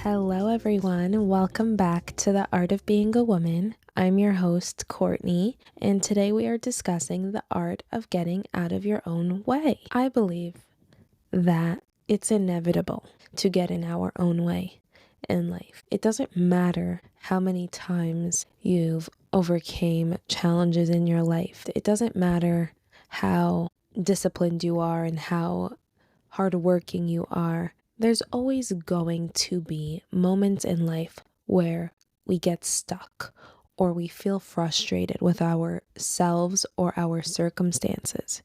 Hello, everyone. Welcome back to The Art of Being a Woman. I'm your host, Courtney, and today we are discussing the art of getting out of your own way. I believe that it's inevitable to get in our own way in life. It doesn't matter how many times you've overcame challenges in your life. It doesn't matter how disciplined you are and how hardworking you are. There's always going to be moments in life where we get stuck or we feel frustrated with ourselves or our circumstances.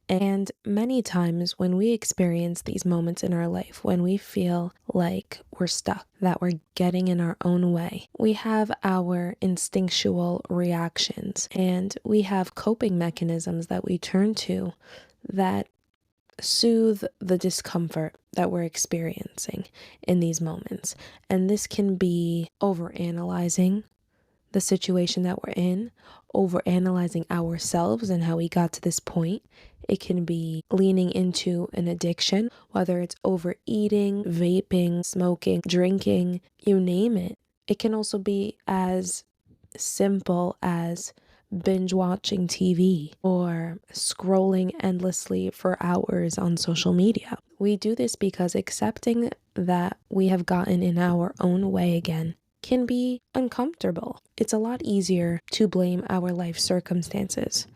And many times when we experience these moments in our life, when we feel like we're stuck, that we're getting in our own way, we have our instinctual reactions and we have coping mechanisms that we turn to that soothe the discomfort that we're experiencing in these moments. And this can be overanalyzing the situation that we're in, overanalyzing ourselves and how we got to this point. It can be leaning into an addiction, whether it's overeating, vaping, smoking, drinking, you name it. It can also be as simple as binge watching TV or scrolling endlessly for hours on social media. We do this because accepting that we have gotten in our own way again can be uncomfortable. It's a lot easier to blame our life circumstances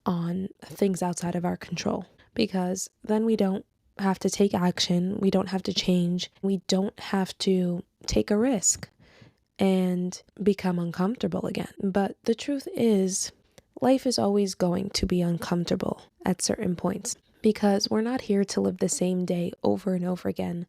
on things outside of our control because then we don't have to take action, we don't have to change, we don't have to take a risk and become uncomfortable again. But the truth is, life is always going to be uncomfortable at certain points because we're not here to live the same day over and over again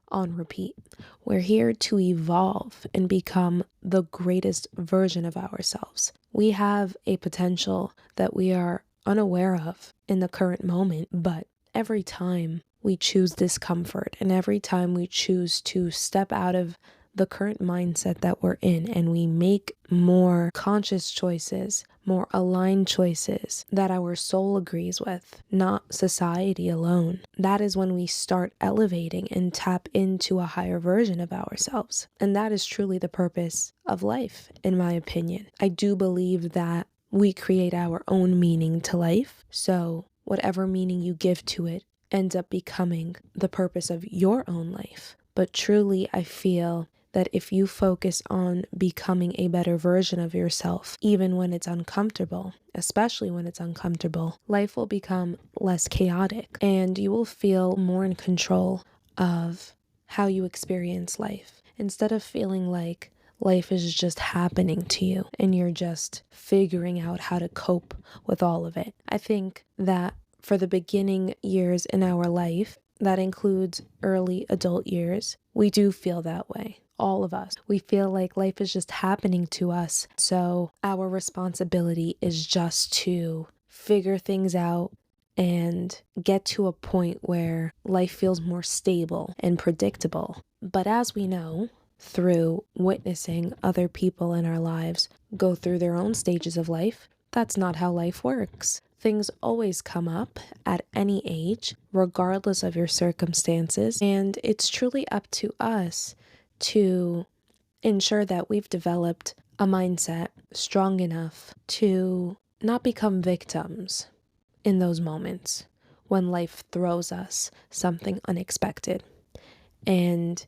on repeat. We're here to evolve and become the greatest version of ourselves. We have a potential that we are unaware of in the current moment, but every time we choose discomfort and every time we choose to step out of the current mindset that we're in and we make more conscious choices, more aligned choices that our soul agrees with, not society alone, that is when we start elevating and tap into a higher version of ourselves. And that is truly the purpose of life, in my opinion. I do believe that we create our own meaning to life. So whatever meaning you give to it ends up becoming the purpose of your own life. But truly, I feel that if you focus on becoming a better version of yourself, even when it's uncomfortable, especially when it's uncomfortable, life will become less chaotic and you will feel more in control of how you experience life. Instead of feeling like life is just happening to you and you're just figuring out how to cope with all of it. I think that for the beginning years in our life, that includes early adult years, we do feel that way. All of us. We feel like life is just happening to us. So our responsibility is just to figure things out and get to a point where life feels more stable and predictable. But as we know, through witnessing other people in our lives go through their own stages of life, that's not how life works. Things always come up at any age, regardless of your circumstances, and it's truly up to us to ensure that we've developed a mindset strong enough to not become victims in those moments when life throws us something unexpected, and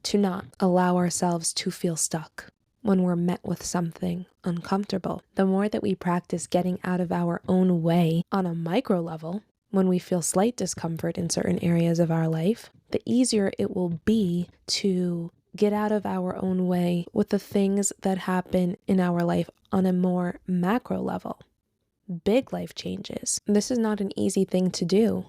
to not allow ourselves to feel stuck when we're met with something uncomfortable. The more that we practice getting out of our own way on a micro level, when we feel slight discomfort in certain areas of our life, the easier it will be to get out of our own way with the things that happen in our life on a more macro level. Big life changes. This is not an easy thing to do,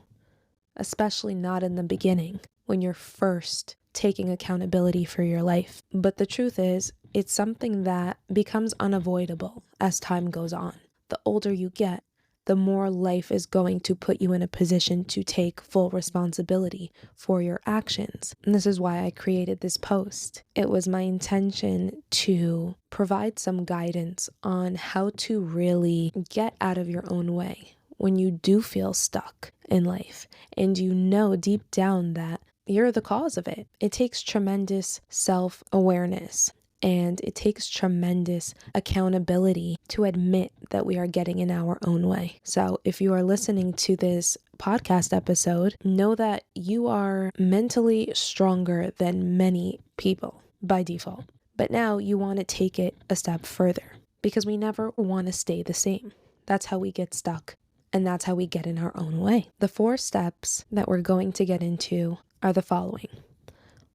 especially not in the beginning when you're first taking accountability for your life. But the truth is, it's something that becomes unavoidable as time goes on. The older you get, the more life is going to put you in a position to take full responsibility for your actions. And this is why I created this post. It was my intention to provide some guidance on how to really get out of your own way when you do feel stuck in life and you know deep down that you're the cause of it. It takes tremendous self-awareness and it takes tremendous accountability to admit that we are getting in our own way. So if you are listening to this podcast episode, know that you are mentally stronger than many people by default. But now you want to take it a step further because we never want to stay the same. That's how we get stuck. And that's how we get in our own way. The 4 steps that we're going to get into are the following.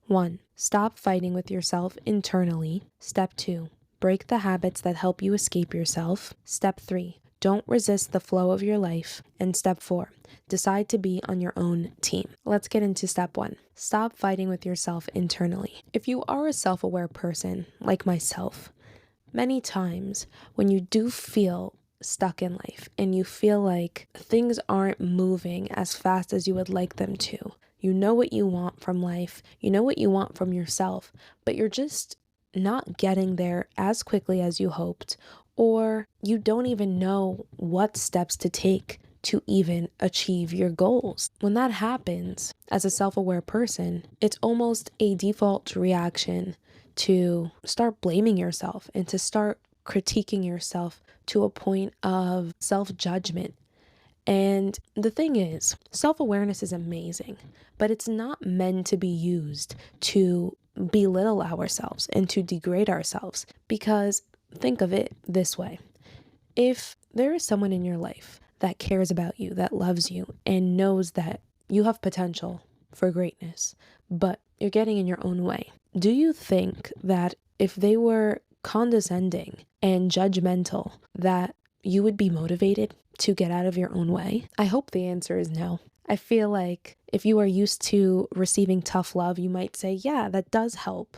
1. Stop fighting with yourself internally. Step 2. Break the habits that help you escape yourself. Step 3. Don't resist the flow of your life. And step 4. Decide to be on your own team. Let's get into step 1. Stop fighting with yourself internally. If you are a self-aware person like myself, many times when you do feel stuck in life and you feel like things aren't moving as fast as you would like them to, you know what you want from life, you know what you want from yourself, but you're just not getting there as quickly as you hoped, or you don't even know what steps to take to even achieve your goals. When that happens, as a self-aware person, it's almost a default reaction to start blaming yourself and to start critiquing yourself to a point of self-judgment. And the thing is, self-awareness is amazing, but it's not meant to be used to belittle ourselves and to degrade ourselves. Because think of it this way. If there is someone in your life that cares about you, that loves you, and knows that you have potential for greatness, but you're getting in your own way, do you think that if they were condescending and judgmental, that you would be motivated to get out of your own way? I hope the answer is no. I feel like if you are used to receiving tough love, you might say, yeah, that does help.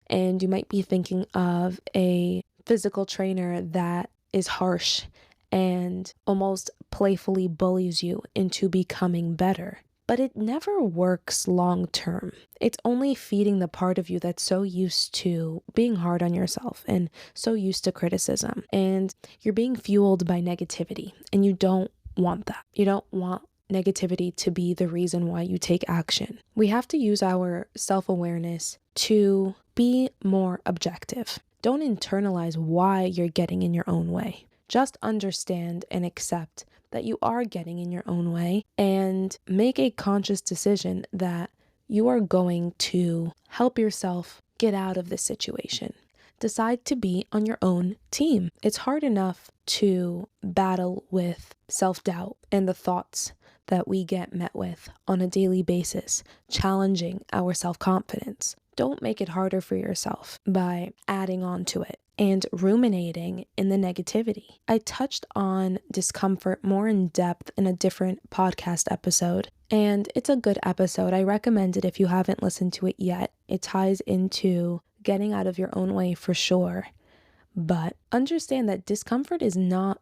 And you might be thinking of a physical trainer that is harsh and almost playfully bullies you into becoming better. But it never works long term. It's only feeding the part of you that's so used to being hard on yourself and so used to criticism. And you're being fueled by negativity, and you don't want that. You don't want negativity to be the reason why you take action. We have to use our self-awareness to be more objective. Don't internalize why you're getting in your own way. Just understand and accept that you are getting in your own way and make a conscious decision that you are going to help yourself get out of this situation. Decide to be on your own team. It's hard enough to battle with self-doubt and the thoughts that we get met with on a daily basis, challenging our self-confidence. Don't make it harder for yourself by adding on to it and ruminating in the negativity. I touched on discomfort more in depth in a different podcast episode, and it's a good episode. I recommend it if you haven't listened to it yet. It ties into getting out of your own way for sure. But understand that discomfort is not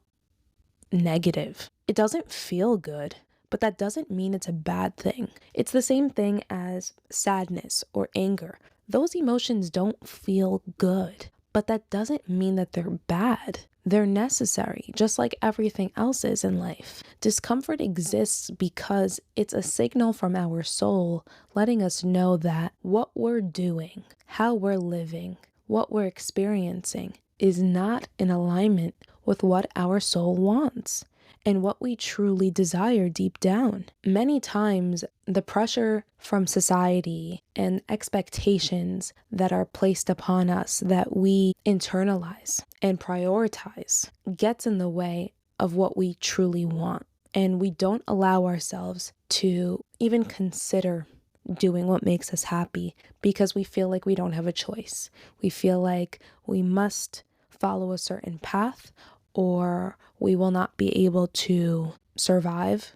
negative. It doesn't feel good, but that doesn't mean it's a bad thing. It's the same thing as sadness or anger. Those emotions don't feel good, but that doesn't mean that they're bad. They're necessary, just like everything else is in life. Discomfort exists because it's a signal from our soul letting us know that what we're doing, how we're living, what we're experiencing is not in alignment with what our soul wants and what we truly desire deep down. Many times, the pressure from society and expectations that are placed upon us that we internalize and prioritize gets in the way of what we truly want. And we don't allow ourselves to even consider doing what makes us happy because we feel like we don't have a choice. We feel like we must follow a certain path, or we will not be able to survive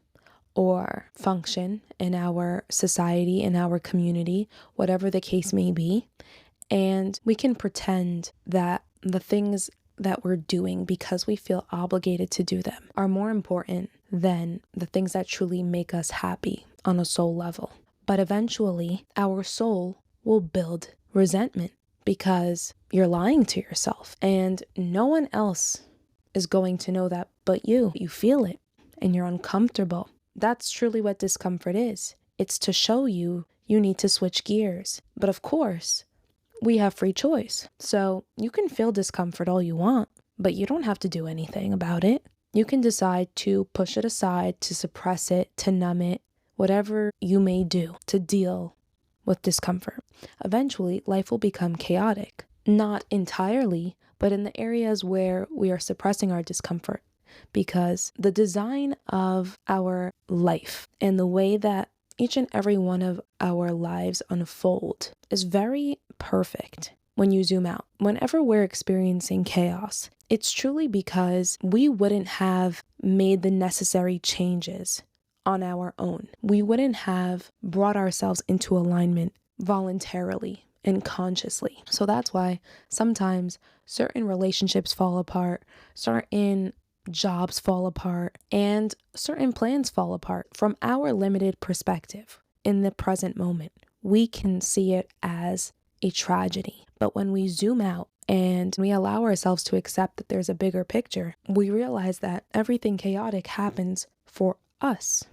or function in our society, in our community, whatever the case may be. And we can pretend that the things that we're doing because we feel obligated to do them are more important than the things that truly make us happy on a soul level. But eventually, our soul will build resentment because you're lying to yourself, and no one else is going to know that but you. You feel it and you're uncomfortable. That's truly what discomfort is. It's to show you you need to switch gears. But of course, we have free choice. So you can feel discomfort all you want, but you don't have to do anything about it. You can decide to push it aside, to suppress it, to numb it, whatever you may do to deal with discomfort. Eventually, life will become chaotic. Not entirely, but in the areas where we are suppressing our discomfort. Because the design of our life and the way that each and every one of our lives unfold is very perfect when you zoom out. Whenever we're experiencing chaos, it's truly because we wouldn't have made the necessary changes on our own. We wouldn't have brought ourselves into alignment voluntarily and consciously. So that's why sometimes certain relationships fall apart, certain jobs fall apart, and certain plans fall apart from our limited perspective in the present moment. We can see it as a tragedy. But when we zoom out and we allow ourselves to accept that there's a bigger picture, we realize that everything chaotic happens for us,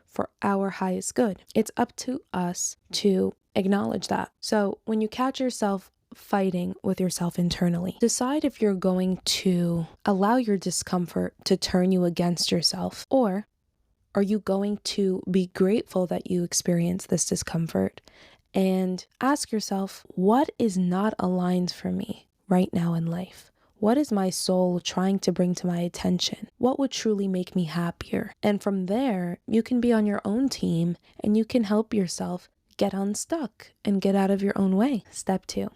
for our highest good. It's up to us to acknowledge that. So when you catch yourself fighting with yourself internally, decide if you're going to allow your discomfort to turn you against yourself, or are you going to be grateful that you experience this discomfort and ask yourself, what is not aligned for me right now in life? What is my soul trying to bring to my attention? What would truly make me happier? And from there, you can be on your own team and you can help yourself get unstuck and get out of your own way. Step 2.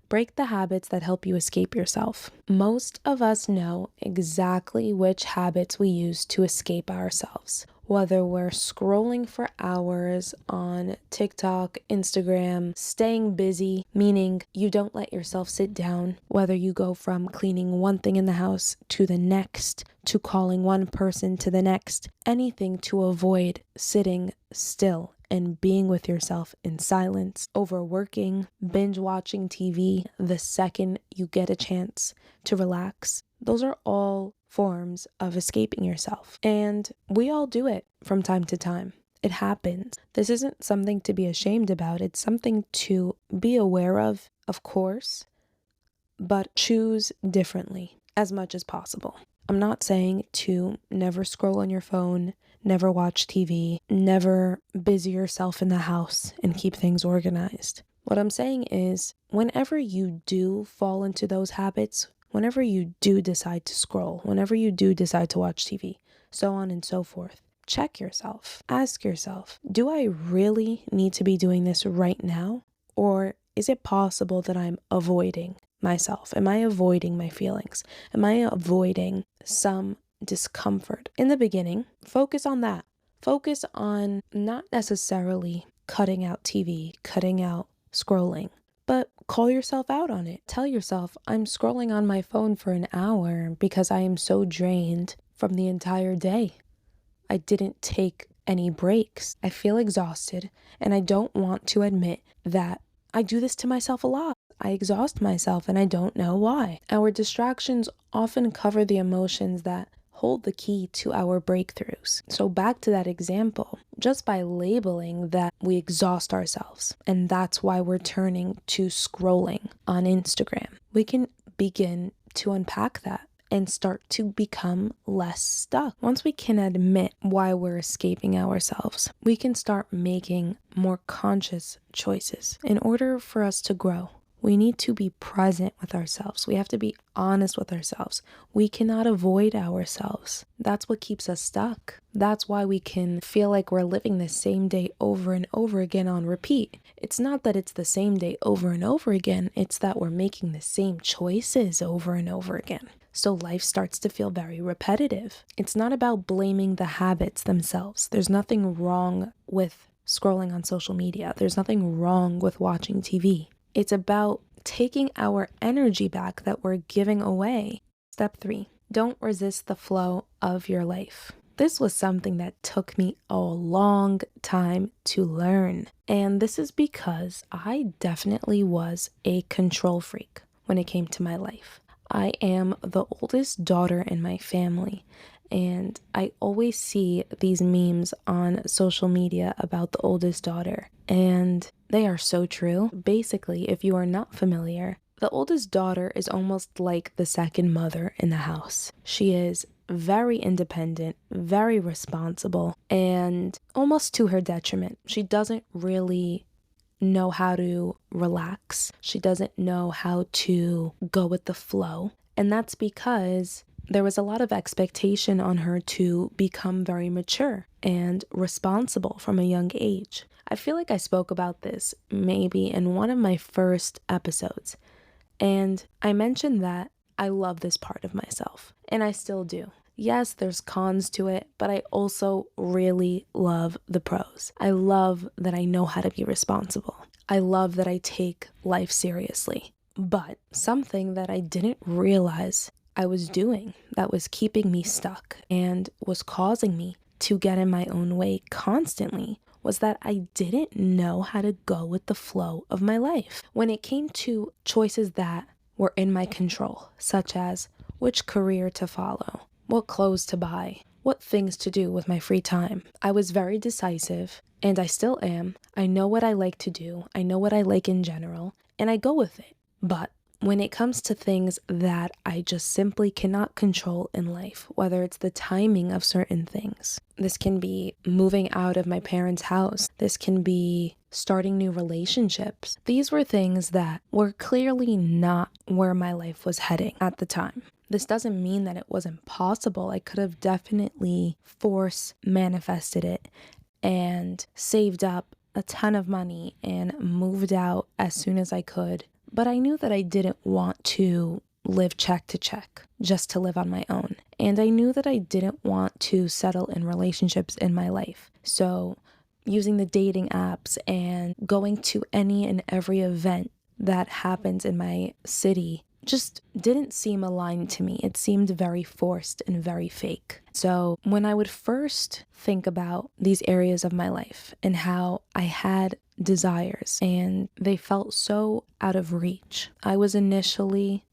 Break the habits that help you escape yourself. Most of us know exactly which habits we use to escape ourselves. Whether we're scrolling for hours on TikTok, Instagram, staying busy, meaning you don't let yourself sit down, whether you go from cleaning one thing in the house to the next, to calling one person to the next, anything to avoid sitting still and being with yourself in silence, overworking, binge watching TV the second you get a chance to relax. Those are all forms of escaping yourself. And we all do it from time to time. It happens. This isn't something to be ashamed about. It's something to be aware of course, but choose differently as much as possible. I'm not saying to never scroll on your phone, never watch TV, never busy yourself in the house and keep things organized. What I'm saying is, whenever you do fall into those habits, whenever you do decide to scroll, whenever you do decide to watch TV, so on and so forth, check yourself. Ask yourself, do I really need to be doing this right now? Or is it possible that I'm avoiding myself? Am I avoiding my feelings? Am I avoiding some discomfort? In the beginning, focus on that. Focus on not necessarily cutting out TV, cutting out scrolling, but call yourself out on it. Tell yourself, I'm scrolling on my phone for an hour because I am so drained from the entire day. I didn't take any breaks. I feel exhausted, and I don't want to admit that I do this to myself a lot. I exhaust myself and I don't know why. Our distractions often cover the emotions that hold the key to our breakthroughs. So back to that example, just by labeling that we exhaust ourselves, and that's why we're turning to scrolling on Instagram, we can begin to unpack that and start to become less stuck. Once we can admit why we're escaping ourselves, we can start making more conscious choices. In order for us to grow, we need to be present with ourselves. We have to be honest with ourselves. We cannot avoid ourselves. That's what keeps us stuck. That's why we can feel like we're living the same day over and over again on repeat. It's not that it's the same day over and over again. It's that we're making the same choices over and over again. So life starts to feel very repetitive. It's not about blaming the habits themselves. There's nothing wrong with scrolling on social media. There's nothing wrong with watching TV. It's about taking our energy back that we're giving away. Step 3, don't resist the flow of your life. This was something that took me a long time to learn. And this is because I definitely was a control freak when it came to my life. I am the oldest daughter in my family, And I always see these memes on social media about the oldest daughter, and they are so true. Basically, if you are not familiar, the oldest daughter is almost like the second mother in the house. She is very independent, very responsible, and almost to her detriment. She doesn't really know how to relax. She doesn't know how to go with the flow. And that's because there was a lot of expectation on her to become very mature and responsible from a young age. I feel like I spoke about this maybe in one of my first episodes, and I mentioned that I love this part of myself, and I still do. Yes, there's cons to it, but I also really love the pros. I love that I know how to be responsible. I love that I take life seriously. But something that I didn't realize I was doing that was keeping me stuck and was causing me to get in my own way constantly was that I didn't know how to go with the flow of my life. When it came to choices that were in my control, such as which career to follow, what clothes to buy, what things to do with my free time, I was very decisive, and I still am. I know what I like to do, I know what I like in general, and I go with it. But when it comes to things that I just simply cannot control in life, whether it's the timing of certain things, this can be moving out of my parents' house, this can be starting new relationships. These were things that were clearly not where my life was heading at the time. This doesn't mean that it wasn't possible. I could have definitely force manifested it and saved up a ton of money and moved out as soon as I could. But I knew that I didn't want to live check to check just to live on my own. And I knew that I didn't want to settle in relationships in my life. So using the dating apps and going to any and every event that happens in my city just didn't seem aligned to me. It seemed very forced and very fake. So when I would first think about these areas of my life and how I had desires and they felt so out of reach, I was initially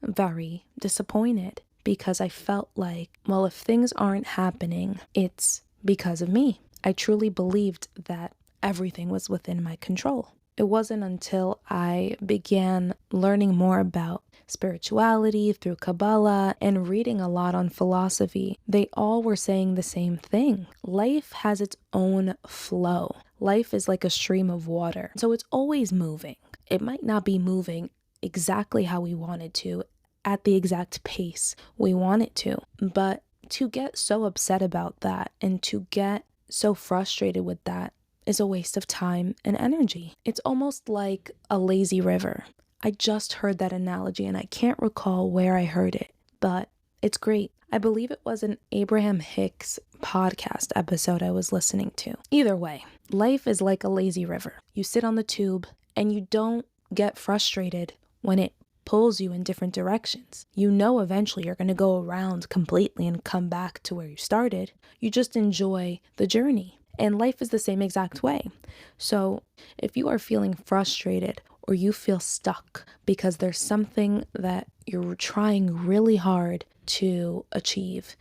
very disappointed because I felt like, well, if things aren't happening, it's because of me. I truly believed that everything was within my control. It wasn't until I began learning more about spirituality through Kabbalah and reading a lot on philosophy, they all were saying the same thing. Life has its own flow. Life is like a stream of water, so it's always moving. It might not be moving exactly how we want it to, at the exact pace we want it to, but to get so upset about that and to get so frustrated with that is a waste of time and energy. It's almost like a lazy river. I just heard that analogy and I can't recall where I heard it, but it's great. I believe it was an Abraham Hicks podcast episode I was listening to. Either way, life is like a lazy river. You sit on the tube and you don't get frustrated when it pulls you in different directions. You know eventually you're going to go around completely and come back to where you started. You just enjoy the journey. And life is the same exact way. So if you are feeling frustrated or you feel stuck because there's something that you're trying really hard to achieve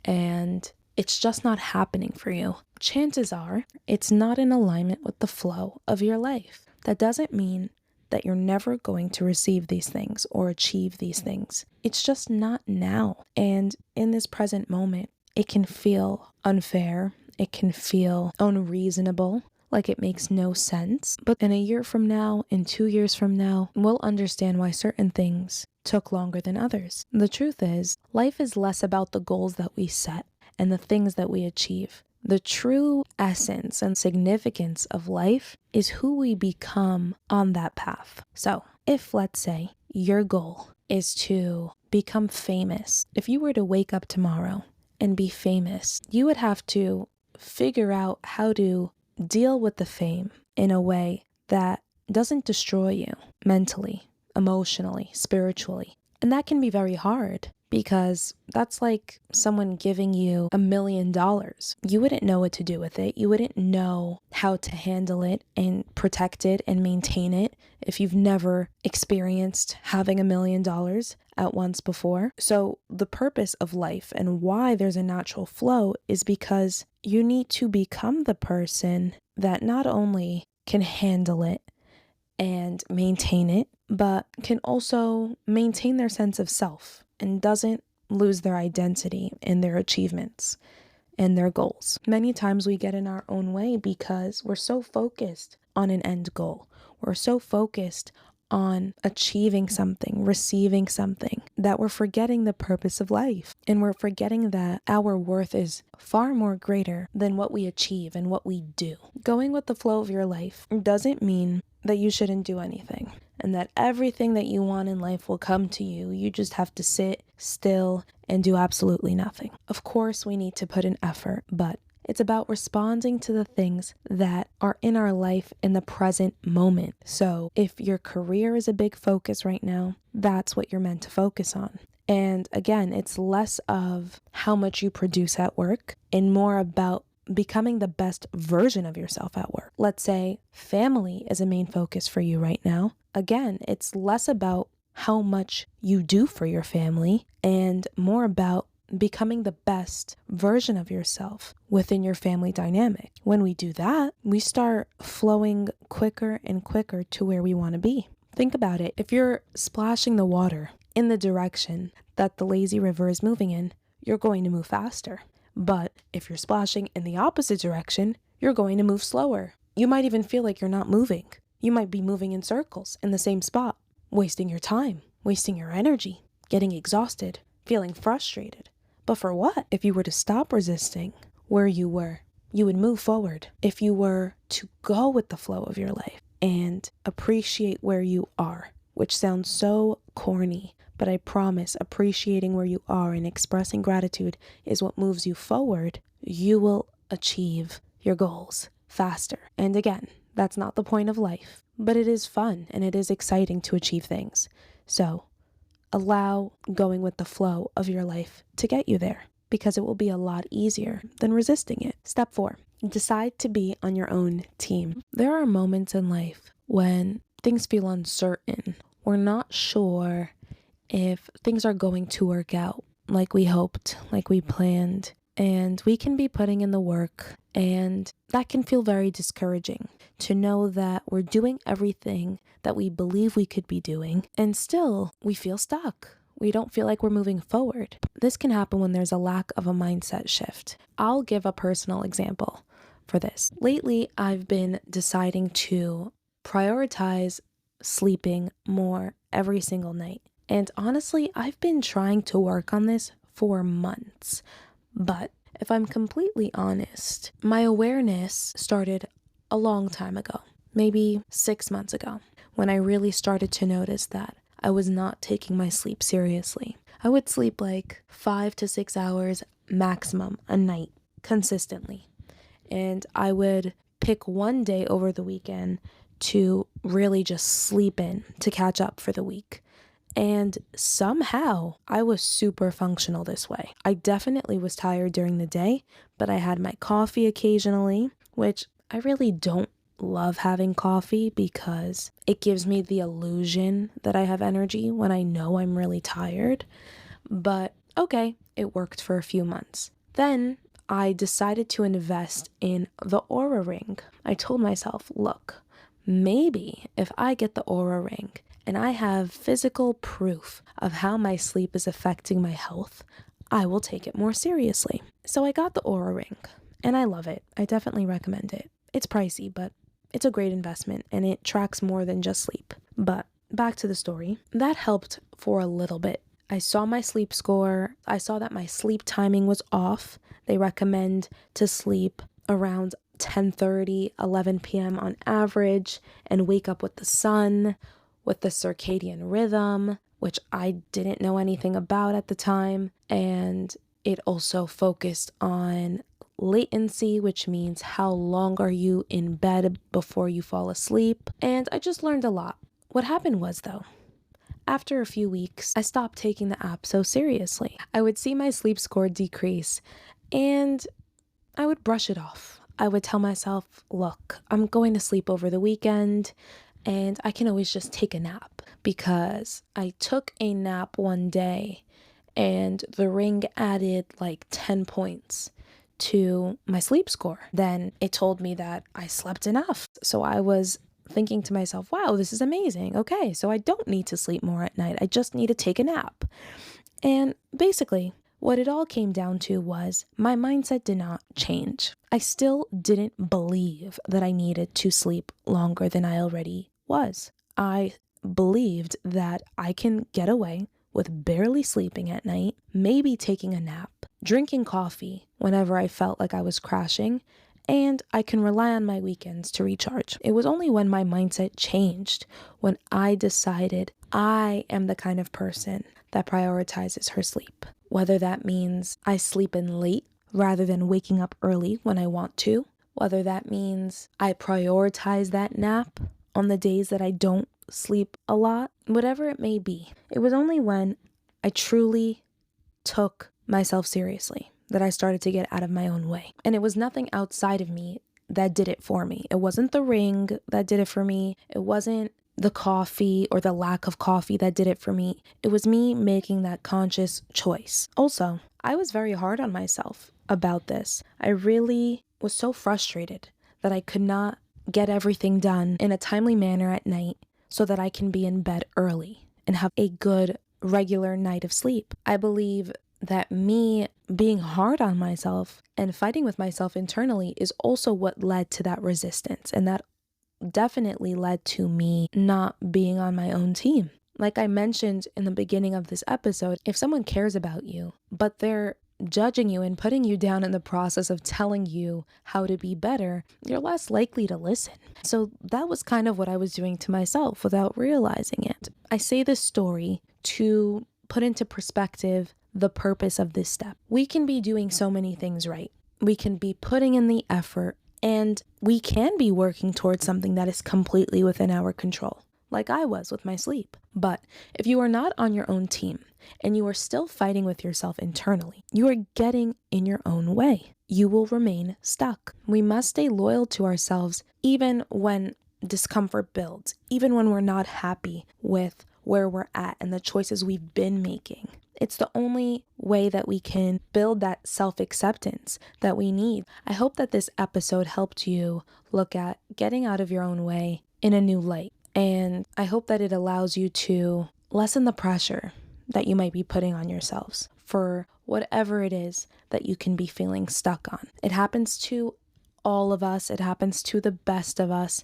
and it's just not happening for you, chances are it's not in alignment with the flow of your life. That doesn't mean that you're never going to receive these things or achieve these things. It's just not now. And in this present moment, it can feel unfair. It can feel unreasonable, like it makes no sense. But in a year from now, in 2 years from now, we'll understand why certain things took longer than others. The truth is, life is less about the goals that we set and the things that we achieve. The true essence and significance of life is who we become on that path. So if, let's say, your goal is to become famous, if you were to wake up tomorrow and be famous, you would have to figure out how to deal with the fame in a way that doesn't destroy you mentally, emotionally, spiritually. And that can be very hard because that's like someone giving you $1 million. You wouldn't know what to do with it. You wouldn't know how to handle it and protect it and maintain it if you've never experienced having $1 million at once before. So the purpose of life and why there's a natural flow is because you need to become the person that not only can handle it and maintain it, but can also maintain their sense of self and doesn't lose their identity and their achievements and their goals. Many times we get in our own way because we're so focused on an end goal. We're so focused on achieving something, receiving something, that we're forgetting the purpose of life. And we're forgetting that our worth is far more greater than what we achieve and what we do. Going with the flow of your life doesn't mean that you shouldn't do anything and that everything that you want in life will come to you. You just have to sit still and do absolutely nothing. Of course, we need to put in effort, but it's about responding to the things that are in our life in the present moment. So if your career is a big focus right now, that's what you're meant to focus on. And again, it's less of how much you produce at work and more about becoming the best version of yourself at work. Let's say family is a main focus for you right now. Again, it's less about how much you do for your family and more about becoming the best version of yourself within your family dynamic. When we do that, we start flowing quicker and quicker to where we want to be. Think about it. If you're splashing the water in the direction that the lazy river is moving in, you're going to move faster. But if you're splashing in the opposite direction, you're going to move slower. You might even feel like you're not moving. You might be moving in circles in the same spot, wasting your time, wasting your energy, getting exhausted, feeling frustrated. But for what? If you were to stop resisting where you were, you would move forward. If you were to go with the flow of your life and appreciate where you are, which sounds so corny, but I promise appreciating where you are and expressing gratitude is what moves you forward, you will achieve your goals faster. And again, that's not the point of life, but it is fun and it is exciting to achieve things. So allow going with the flow of your life to get you there because it will be a lot easier than resisting it. Step 4, decide to be on your own team. There are moments in life when things feel uncertain. We're not sure if things are going to work out like we hoped, like we planned, and we can be putting in the work, and that can feel very discouraging to know that we're doing everything that we believe we could be doing, and still we feel stuck. We don't feel like we're moving forward. This can happen when there's a lack of a mindset shift. I'll give a personal example for this. Lately, I've been deciding to prioritize sleeping more every single night. And honestly, I've been trying to work on this for months. But if I'm completely honest, my awareness started a long time ago, maybe 6 months ago, when I really started to notice that I was not taking my sleep seriously. I would sleep like 5 to 6 hours maximum a night consistently. And I would pick one day over the weekend to really just sleep in to catch up for the week. And somehow I was super functional this way. I definitely was tired during the day, but I had my coffee occasionally, which I really don't love having coffee because it gives me the illusion that I have energy when I know I'm really tired. But okay, it worked for a few months. Then I decided to invest in the Oura Ring. I told myself, look, maybe if I get the Oura Ring and I have physical proof of how my sleep is affecting my health, I will take it more seriously. So I got the Oura Ring and I love it. I definitely recommend it. It's pricey, but it's a great investment and it tracks more than just sleep. But back to the story. That helped for a little bit. I saw my sleep score. I saw that my sleep timing was off. They recommend to sleep around 10:30, 11 p.m. on average and wake up with the sun, with the circadian rhythm, which I didn't know anything about at the time. And it also focused on latency, which means how long are you in bed before you fall asleep. And I just learned a lot. What happened was, though, After a few weeks, I stopped taking the app so seriously. I would see my sleep score decrease and I would brush it off. I would tell myself, look, I'm going to sleep over the weekend and I can always just take a nap, because I took a nap one day and the Ring added like 10 points to my sleep score. Then it told me that I slept enough. So I was thinking to myself, wow, this is amazing. Okay, so I don't need to sleep more at night. I just need to take a nap. And basically, what it all came down to was my mindset did not change. I still didn't believe that I needed to sleep longer than I already was. I believed that I can get away with barely sleeping at night, maybe taking a nap, drinking coffee whenever I felt like I was crashing, and I can rely on my weekends to recharge. It was only when my mindset changed, when I decided I am the kind of person that prioritizes her sleep. Whether that means I sleep in late rather than waking up early when I want to, whether that means I prioritize that nap on the days that I don't sleep a lot, whatever it may be. It was only when I truly took myself seriously that I started to get out of my own way. And it was nothing outside of me that did it for me. It wasn't the Ring that did it for me. It wasn't the coffee or the lack of coffee that did it for me. It was me making that conscious choice. Also, I was very hard on myself about this. I really was so frustrated that I could not get everything done in a timely manner at night so that I can be in bed early and have a good regular night of sleep. I believe that me being hard on myself and fighting with myself internally is also what led to that resistance, and that definitely led to me not being on my own team. Like I mentioned in the beginning of this episode, if someone cares about you, but they're judging you and putting you down in the process of telling you how to be better, you're less likely to listen. So that was kind of what I was doing to myself without realizing it. I say this story to put into perspective the purpose of this step. We can be doing so many things right. We can be putting in the effort, and we can be working towards something that is completely within our control, like I was with my sleep. But if you are not on your own team and you are still fighting with yourself internally, you are getting in your own way. You will remain stuck. We must stay loyal to ourselves even when discomfort builds, even when we're not happy with where we're at and the choices we've been making. It's the only way that we can build that self-acceptance that we need. I hope that this episode helped you look at getting out of your own way in a new light. And I hope that it allows you to lessen the pressure that you might be putting on yourselves for whatever it is that you can be feeling stuck on. It happens to all of us. It happens to the best of us.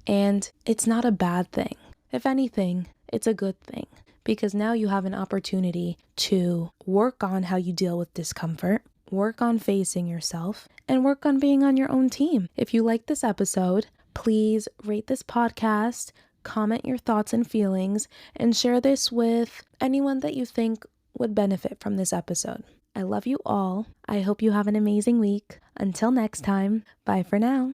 And it's not a bad thing. If anything, it's a good thing, because now you have an opportunity to work on how you deal with discomfort, work on facing yourself, and work on being on your own team. If you like this episode, please rate this podcast, comment your thoughts and feelings, and share this with anyone that you think would benefit from this episode. I love you all. I hope you have an amazing week. Until next time, bye for now.